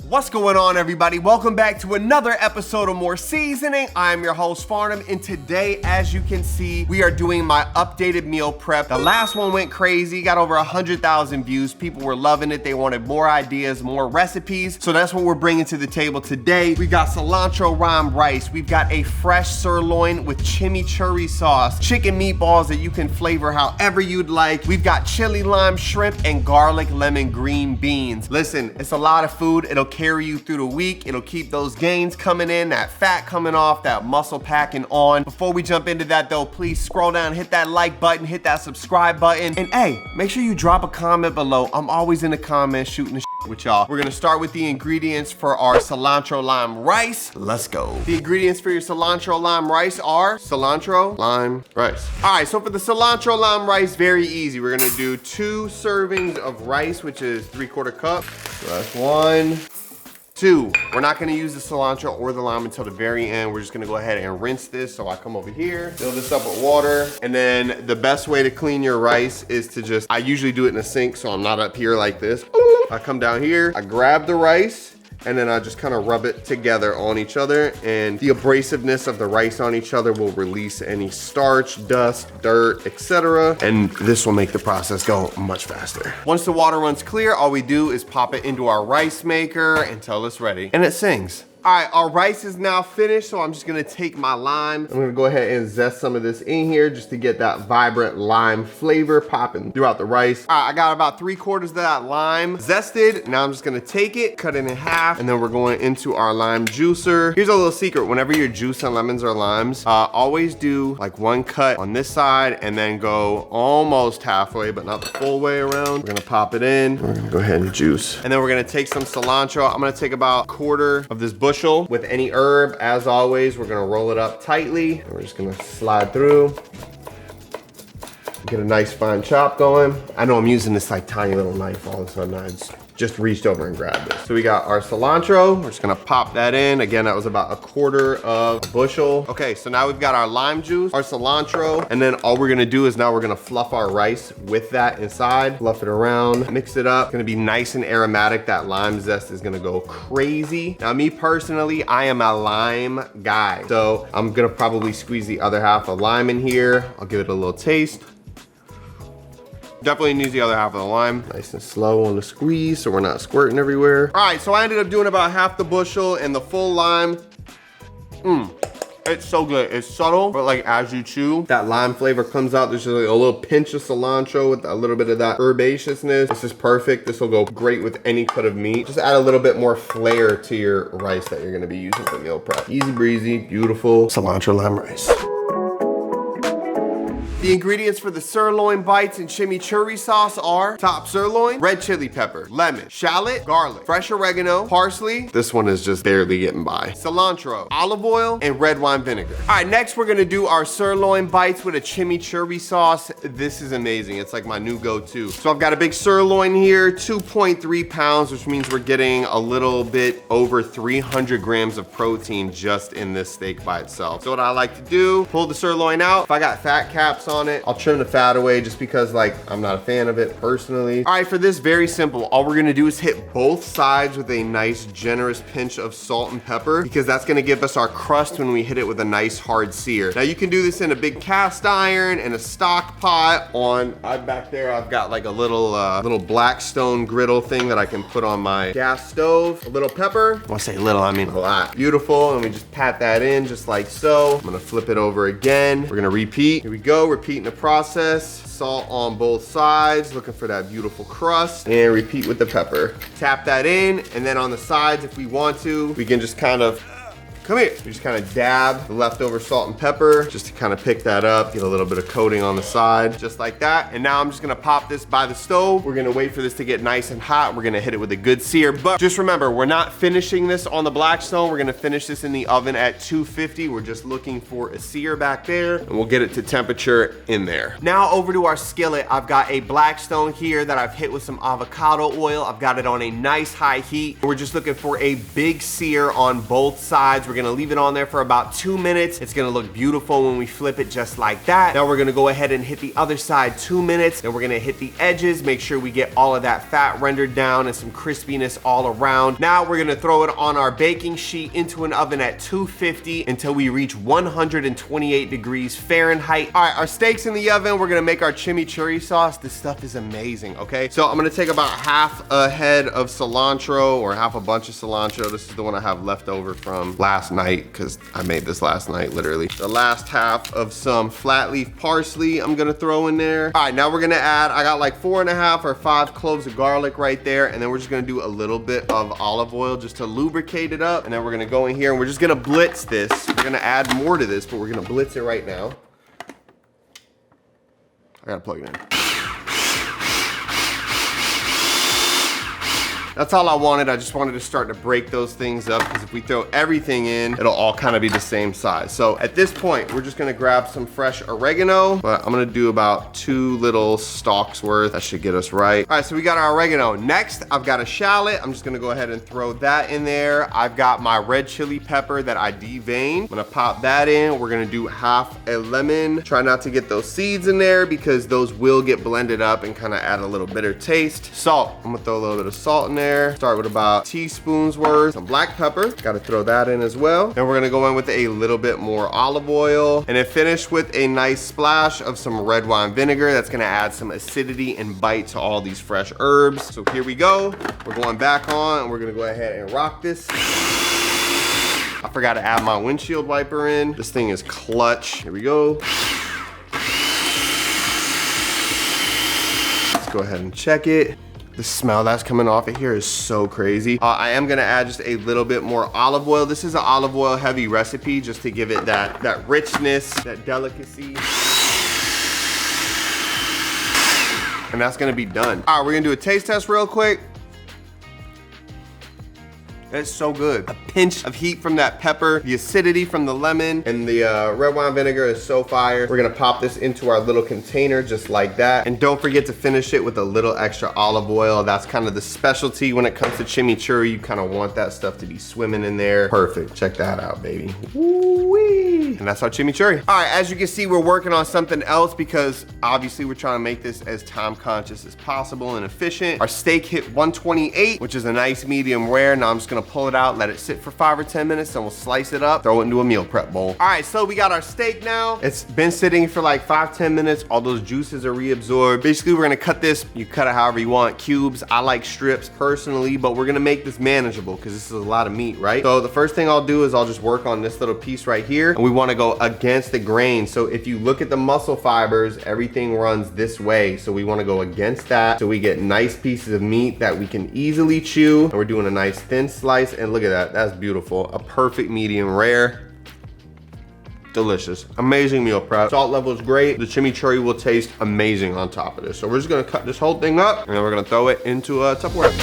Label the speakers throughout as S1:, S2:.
S1: What's going on, everybody? Welcome back to another episode of More Seasoning. I'm your host, Farnum, and today, as you can see, we are doing my updated meal prep. The last one went crazy, got over 100,000 views. People were loving it. They wanted more ideas, more recipes. So that's what we're bringing to the table today. We got cilantro lime rice. We've got a fresh sirloin with chimichurri sauce, chicken meatballs that you can flavor however you'd like. We've got chili lime shrimp and garlic lemon green beans. Listen, it's a lot of food. It'll carry you through the week. It'll keep those gains coming in, that fat coming off, that muscle packing on. Before we jump into that though, please scroll down, hit that like button, hit that subscribe button, and hey, make sure you drop a comment below. I'm always in the comments shooting the shit with y'all. We're gonna start with the ingredients for our cilantro lime rice. Let's go. The ingredients for your cilantro lime rice are cilantro lime rice. All right, so for the cilantro lime rice, very easy. We're gonna do 2 servings of rice, which is 3/4 cup. So that's 1, 2. We're not gonna use the cilantro or the lime until the very end. We're just gonna go ahead and rinse this. So I come over here, fill this up with water, and then the best way to clean your rice is to just, I usually do it in a sink so I'm not up here like this. I come down here, I grab the rice, and then I just kind of rub it together on each other, and the abrasiveness of the rice on each other will release any starch, dust, dirt, etc. And this will make the process go much faster. Once the water runs clear, all we do is pop it into our rice maker until it's ready, and it sings. All right, our rice is now finished, so I'm just gonna take my lime. I'm gonna go ahead and zest some of this in here just to get that vibrant lime flavor popping throughout the rice. All right, I got about 3/4 of that lime zested. Now I'm just gonna take it, cut it in half, and then we're going into our lime juicer. Here's a little secret. Whenever you're juicing lemons or limes, always do like 1 cut on this side and then go almost halfway, but not the full way around. We're gonna pop it in. We're gonna go ahead and juice. And then we're gonna take some cilantro. I'm gonna take about 1/4 of this bushel with any herb. As always, we're gonna roll it up tightly, and we're just gonna slide through. Get a nice fine chop going. I know I'm using this like tiny little knife all of a sudden. I just reached over and grabbed this. So we got our cilantro. We're just gonna pop that in. Again, that was about 1/4 of a bushel. Okay, so now we've got our lime juice, our cilantro, and then all we're gonna do is now we're gonna fluff our rice with that inside. Fluff it around, mix it up. It's gonna be nice and aromatic. That lime zest is gonna go crazy. Now me personally, I am a lime guy. So I'm gonna probably squeeze the other half of lime in here. I'll give it a little taste. Definitely needs the other half of the lime. Nice and slow on the squeeze so we're not squirting everywhere. All right, so I ended up doing about half the bushel and the full lime. It's so good. It's subtle, but like as you chew, that lime flavor comes out. There's just like a little pinch of cilantro with a little bit of that herbaceousness. This is perfect. This will go great with any cut of meat. Just add a little bit more flair to your rice that you're gonna be using for meal prep. Easy breezy, beautiful cilantro lime rice. The ingredients for the sirloin bites and chimichurri sauce are top sirloin, red chili pepper, lemon, shallot, garlic, fresh oregano, parsley. This one is just barely getting by. Cilantro, olive oil, and red wine vinegar. All right, next we're gonna do our sirloin bites with a chimichurri sauce. This is amazing. It's like my new go-to. So I've got a big sirloin here, 2.3 pounds, which means we're getting a little bit over 300 grams of protein just in this steak by itself. So what I like to do, pull the sirloin out. If I got fat caps on it, I'll trim the fat away just because like I'm not a fan of it personally. All right, for this, very simple. All we're gonna do is hit both sides with a nice generous pinch of salt and pepper because that's gonna give us our crust when we hit it with a nice hard sear. Now you can do this in a big cast iron and a stock pot on, back there I've got like a little Blackstone griddle thing that I can put on my gas stove. A little pepper. When I say little, I mean a lot. Beautiful, and we just pat that in just like so. I'm gonna flip it over again. We're gonna repeat. Here we go, repeating the process. Salt on both sides, looking for that beautiful crust, and repeat with the pepper. Tap that in, and then on the sides, if we want to, we can just kind of come here. We just kind of dab the leftover salt and pepper just to kind of pick that up, get a little bit of coating on the side, just like that. And now I'm just gonna pop this by the stove. We're gonna wait for this to get nice and hot. We're gonna hit it with a good sear, but just remember, we're not finishing this on the Blackstone. We're gonna finish this in the oven at 250. We're just looking for a sear back there, and we'll get it to temperature in there. Now over to our skillet. I've got a Blackstone here that I've hit with some avocado oil. I've got it on a nice high heat. We're just looking for a big sear on both sides. We're gonna leave it on there for about 2 minutes. It's gonna look beautiful when we flip it just like that. Now we're gonna go ahead and hit the other side 2 minutes. Then we're gonna hit the edges, make sure we get all of that fat rendered down and some crispiness all around. Now we're gonna throw it on our baking sheet into an oven at 250 until we reach 128 degrees Fahrenheit. All right, our steak's in the oven. We're gonna make our chimichurri sauce. This stuff is amazing, okay? So I'm gonna take about half a head of cilantro, or half a bunch of cilantro. This is the one I have left over from last night, because I made this last night, literally. The last half of some flat leaf parsley I'm gonna throw in there. All right, now we're gonna add, I got like 4.5 or 5 cloves of garlic right there, and then we're just gonna do a little bit of olive oil just to lubricate it up, and then we're gonna go in here and we're just gonna blitz this. We're gonna add more to this, but we're gonna blitz it right now. I gotta plug it in. That's all I wanted. I just wanted to start to break those things up, because if we throw everything in, it'll all kind of be the same size. So at this point, we're just gonna grab some fresh oregano, but I'm gonna do about 2 little stalks worth. That should get us right. All right, so we got our oregano. Next, I've got a shallot. I'm just gonna go ahead and throw that in there. I've got my red chili pepper that I deveined. I'm gonna pop that in. We're gonna do half a lemon. Try not to get those seeds in there, because those will get blended up and kind of add a little bitter taste. Salt, I'm gonna throw a little bit of salt in there. Start with about teaspoons worth. Some black pepper, gotta throw that in as well. Then we're gonna go in with a little bit more olive oil, and then finish with a nice splash of some red wine vinegar. That's gonna add some acidity and bite to all these fresh herbs. So here we go. We're going back on, and we're gonna go ahead and rock this. I forgot to add my windshield wiper in. This thing is clutch. Here we go. Let's go ahead and check it. The smell that's coming off of here is so crazy. I am gonna add just a little bit more olive oil. This is an olive oil heavy recipe, just to give it that richness, that delicacy. And that's gonna be done. All right, we're gonna do a taste test real quick. It's so good. A pinch of heat from that pepper, the acidity from the lemon, and the red wine vinegar is so fire. We're gonna pop this into our little container just like that. And don't forget to finish it with a little extra olive oil. That's kind of the specialty when it comes to chimichurri. You kind of want that stuff to be swimming in there. Perfect, check that out, baby. Woo-wee. And that's our chimichurri. All right, as you can see, we're working on something else, because obviously we're trying to make this as time conscious as possible and efficient. Our steak hit 128, which is a nice medium rare. Now I'm just gonna pull it out, let it sit for 5 or 10 minutes, and we'll slice it up, throw it into a meal prep bowl. All right, so we got our steak now. It's been sitting for like 5-10 minutes. All those juices are reabsorbed. Basically, we're gonna cut this, you cut it however you want, cubes. I like strips personally, but we're gonna make this manageable, because this is a lot of meat, right? So the first thing I'll do is I'll just work on this little piece right here, and we wanna go against the grain. So if you look at the muscle fibers, everything runs this way. So we wanna go against that, so we get nice pieces of meat that we can easily chew. And we're doing a nice thin slice, and look at that, that's beautiful. A perfect medium rare. Delicious, amazing meal prep. Salt level is great. The chimichurri will taste amazing on top of this. So we're just gonna cut this whole thing up, and then we're gonna throw it into a Tupperware.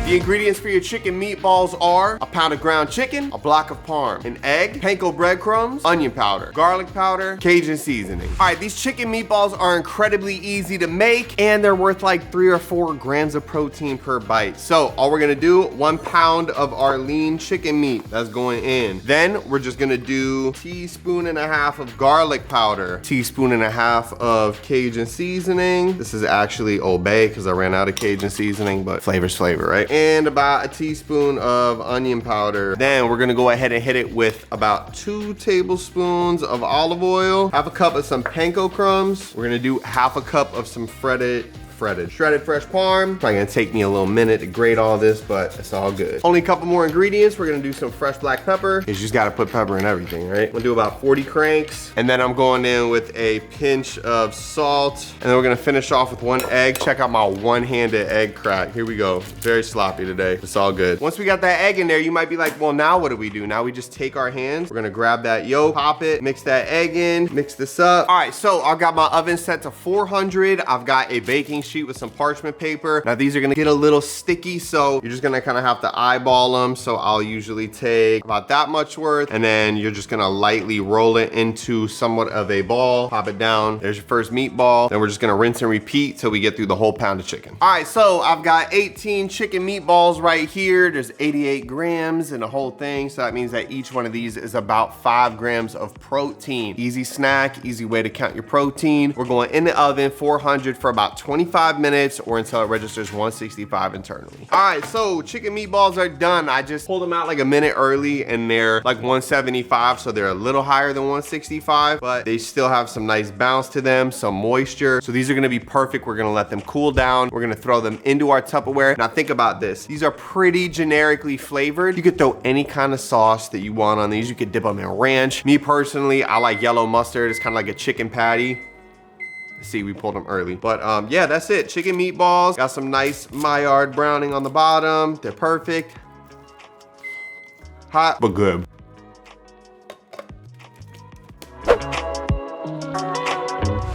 S1: The ingredients for your chicken meatballs are a pound of ground chicken, a block of parm, an egg, panko breadcrumbs, onion powder, garlic powder, Cajun seasoning. All right, these chicken meatballs are incredibly easy to make, and they're worth like 3 or 4 grams of protein per bite. So all we're gonna do, 1 pound of our lean chicken meat, that's going in. Then we're just gonna do 1.5 teaspoons of garlic powder, 1.5 teaspoons of Cajun seasoning. This is actually Old Bay, because I ran out of Cajun seasoning, but flavor's flavor, right? And about 1 teaspoon of onion powder. Then we're gonna go ahead and hit it with about 2 tablespoons of olive oil, 1/2 cup of some panko crumbs. We're gonna do 1/2 cup of some shredded fresh parm. Probably gonna take me a little minute to grate all this, but it's all good. Only a couple more ingredients. We're gonna do some fresh black pepper. You just gotta put pepper in everything, right? We'll do about 40 cranks. And then I'm going in with a pinch of salt. And then we're gonna finish off with 1 egg. Check out my one-handed egg crack. Here we go. Very sloppy today. It's all good. Once we got that egg in there, you might be like, well, now what do? Now we just take our hands. We're gonna grab that yolk, pop it, mix that egg in, mix this up. All right, so I've got my oven set to 400. I've got a baking sheet with some parchment paper. Now these are gonna get a little sticky, so you're just gonna kind of have to eyeball them. So I'll usually take about that much worth, and then you're just gonna lightly roll it into somewhat of a ball, pop it down. There's your first meatball. Then we're just gonna rinse and repeat till we get through the whole pound of chicken. All right, so I've got 18 chicken meatballs right here. There's 88 grams in the whole thing. So that means that each one of these is about 5 grams of protein. Easy snack, easy way to count your protein. We're going in the oven, 400 for about 25 minutes or until it registers 165 internally. All right, so chicken meatballs are done. I just pulled them out like a minute early and they're like 175, so they're a little higher than 165, but they still have some nice bounce to them, some moisture. So these are gonna be perfect. We're gonna let them cool down. We're gonna throw them into our Tupperware. Now think about this. These are pretty generically flavored. You could throw any kind of sauce that you want on these. You could dip them in ranch. Me personally, I like yellow mustard. It's kind of like a chicken patty. See, we pulled them early, but yeah, that's it. Chicken meatballs, got some nice Maillard browning on the bottom. They're perfect. Hot, but good.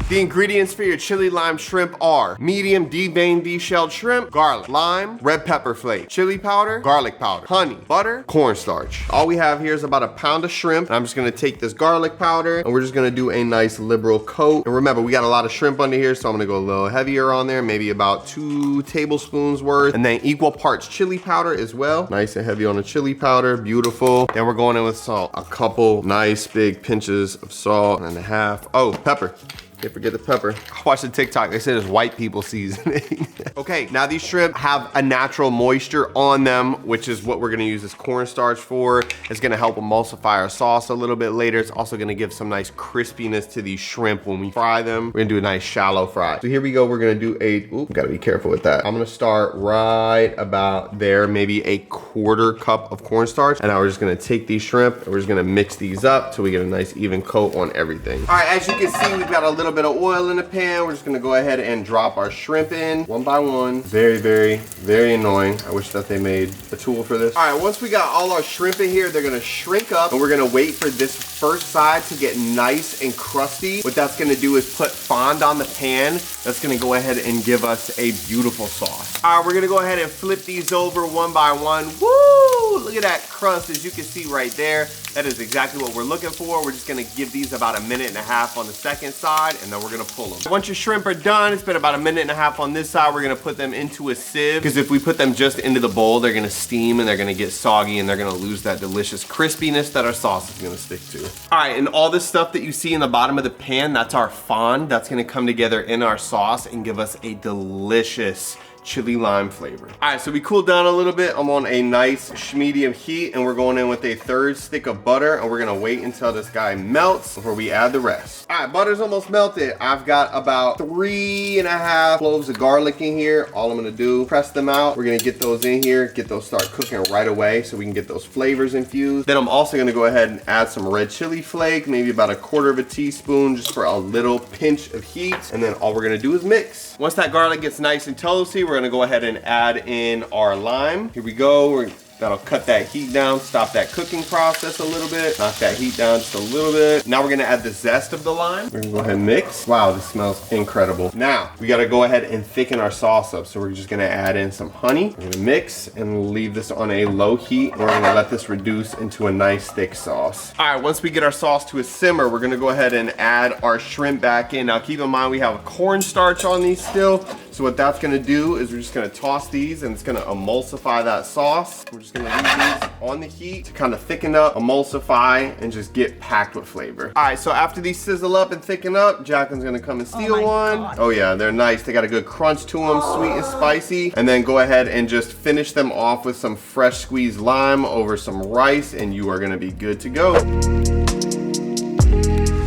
S1: The ingredients for your chili lime shrimp are medium deveined deshelled shrimp, garlic, lime, red pepper flake, chili powder, garlic powder, honey, butter, cornstarch. All we have here is about a pound of shrimp. And I'm just gonna take this garlic powder and we're just gonna do a nice liberal coat. And remember, we got a lot of shrimp under here, so I'm gonna go a little heavier on there, maybe about 2 tablespoons worth. And then equal parts chili powder as well. Nice and heavy on the chili powder, beautiful. Then we're going in with salt. A couple nice big pinches of salt and a half. Oh, pepper. Can't forget the pepper. I watched the TikTok, they said it's white people seasoning. Okay, now these shrimp have a natural moisture on them, which is what we're gonna use this cornstarch for. It's gonna help emulsify our sauce a little bit later. It's also gonna give some nice crispiness to these shrimp when we fry them. We're gonna do a nice shallow fry. So here we go, we're gonna do gotta be careful with that. I'm gonna start right about there, maybe a 1/4 cup of cornstarch. And now we're just gonna take these shrimp and we're just gonna mix these up till we get a nice even coat on everything. All right, as you can see, we've got a little bit of oil in the pan. We're just gonna go ahead and drop our shrimp in one by one. Very, very, very annoying. I wish that they made a tool for this. All right, once we got all our shrimp in here, they're gonna shrink up and we're gonna wait for this first side to get nice and crusty. What that's gonna do is put fond on the pan. That's gonna go ahead and give us a beautiful sauce. All right, we're gonna go ahead and flip these over one by one. Woo! Look at that crust, as you can see right there. That is exactly what we're looking for. We're just gonna give these about 1.5 minutes on the second side, and then we're gonna pull them. Once your shrimp are done, it's been about 1.5 minutes on this side, we're gonna put them into a sieve, because if we put them just into the bowl, they're gonna steam and they're gonna get soggy and they're gonna lose that delicious crispiness that our sauce is gonna stick to. All right, and all this stuff that you see in the bottom of the pan, that's our fond. That's gonna come together in our sauce and give us a delicious chili lime flavor. All right, so we cooled down a little bit. I'm on a nice medium heat and we're going in with a 1/3 stick of butter and we're gonna wait until this guy melts before we add the rest. All right, butter's almost melted. I've got about 3.5 cloves of garlic in here. All I'm gonna do, press them out. We're gonna get those in here, get those start cooking right away so we can get those flavors infused. Then I'm also gonna go ahead and add some red chili flake, maybe about 1/4 teaspoon just for a little pinch of heat. And then all we're gonna do is mix. Once that garlic gets nice and toasty, we're gonna go ahead and add in our lime. Here we go. That'll cut that heat down, stop that cooking process a little bit, knock that heat down just a little bit. Now we're gonna add the zest of the lime. We're gonna go ahead and mix. Wow, this smells incredible. Now, we gotta go ahead and thicken our sauce up. So we're just gonna add in some honey. We're gonna mix and leave this on a low heat. We're gonna let this reduce into a nice thick sauce. All right, once we get our sauce to a simmer, we're gonna go ahead and add our shrimp back in. Now keep in mind, we have cornstarch on these still. So what that's gonna do is we're just gonna toss these and it's gonna emulsify that sauce. We're just gonna leave these on the heat to kind of thicken up, emulsify, and just get packed with flavor. All right, so after these sizzle up and thicken up, Jacqueline's gonna come and steal one. God. Oh yeah, they're nice. They got a good crunch to them, sweet and spicy. And then go ahead and just finish them off with some fresh squeezed lime over some rice and you are gonna be good to go.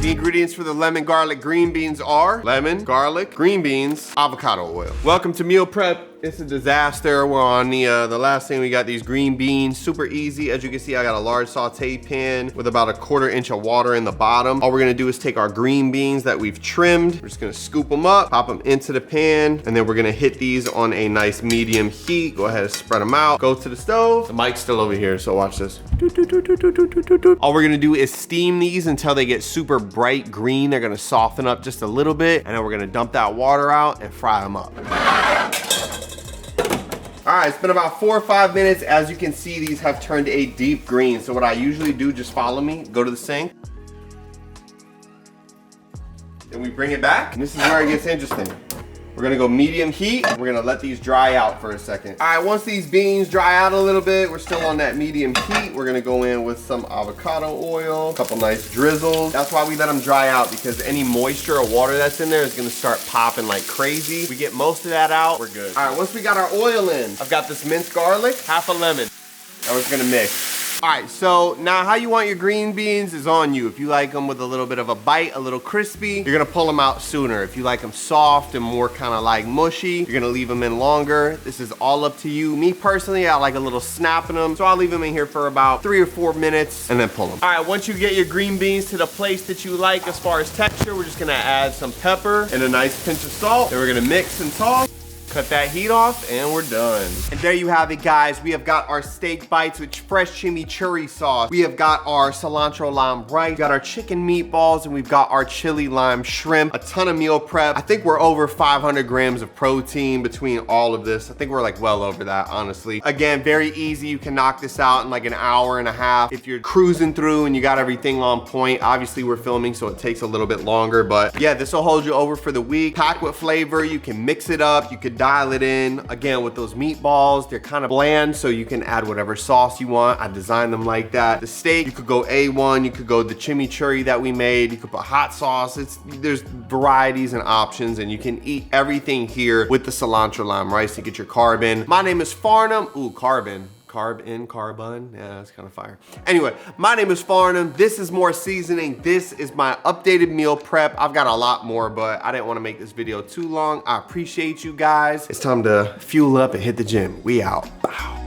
S1: The ingredients for the lemon garlic green beans are lemon, garlic, green beans, avocado oil. Welcome to meal prep. It's a disaster. We're on the last thing. We got these green beans, super easy. As you can see, I got a large saute pan with about 1/4 inch of water in the bottom. All we're gonna do is take our green beans that we've trimmed. We're just gonna scoop them up, pop them into the pan, and then we're gonna hit these on a nice medium heat. Go ahead and spread them out. Go to the stove. The mic's still over here, so watch this. All we're gonna do is steam these until they get super bright green. They're gonna soften up just a little bit, and then we're gonna dump that water out and fry them up. All right, it's been about 4 or 5 minutes. As you can see, these have turned a deep green. So what I usually do, just follow me, go to the sink. Then we bring it back, and this is where it gets interesting. We're gonna go medium heat. We're gonna let these dry out for a second. All right, once these beans dry out a little bit, we're still on that medium heat. We're gonna go in with some avocado oil, a couple nice drizzles. That's why we let them dry out, because any moisture or water that's in there is gonna start popping like crazy. We get most of that out, we're good. All right, once we got our oil in, I've got this minced garlic, half a lemon. Now we're just gonna mix. All right, so now how you want your green beans is on you. If you like them with a little bit of a bite, a little crispy, you're gonna pull them out sooner. If you like them soft and more kind of like mushy, you're gonna leave them in longer. This is all up to you. Me personally, I like a little snap in them, so I'll leave them in here for about 3 or 4 minutes and then pull them. All right, once you get your green beans to the place that you like as far as texture, we're just gonna add some pepper and a nice pinch of salt. Then we're gonna mix and toss. Cut that heat off and we're done. And there you have it, guys. We have got our steak bites with fresh chimichurri sauce. We have got our cilantro lime rice. We got our chicken meatballs, and we've got our chili lime shrimp. A ton of meal prep. I think we're over 500 grams of protein between all of this. I think we're like well over that, honestly. Again, very easy. You can knock this out in like an hour and a half. If you're cruising through and you got everything on point, obviously we're filming, so it takes a little bit longer, but yeah, this will hold you over for the week. Packed with flavor. You can mix it up. You could dial it in. Again, with those meatballs, they're kind of bland, so you can add whatever sauce you want. I designed them like that. The steak, you could go A1, you could go the chimichurri that we made, you could put hot sauce. There's varieties and options, and you can eat everything here with the cilantro lime rice to get your carb in. My name is Farnum. Ooh, carbon. Carb in, carbon. Yeah, that's kind of fire. Anyway, my name is Farnum. This is More Seasoning. This is my updated meal prep. I've got a lot more, but I didn't want to make this video too long. I appreciate you guys. It's time to fuel up and hit the gym. We out. Bow.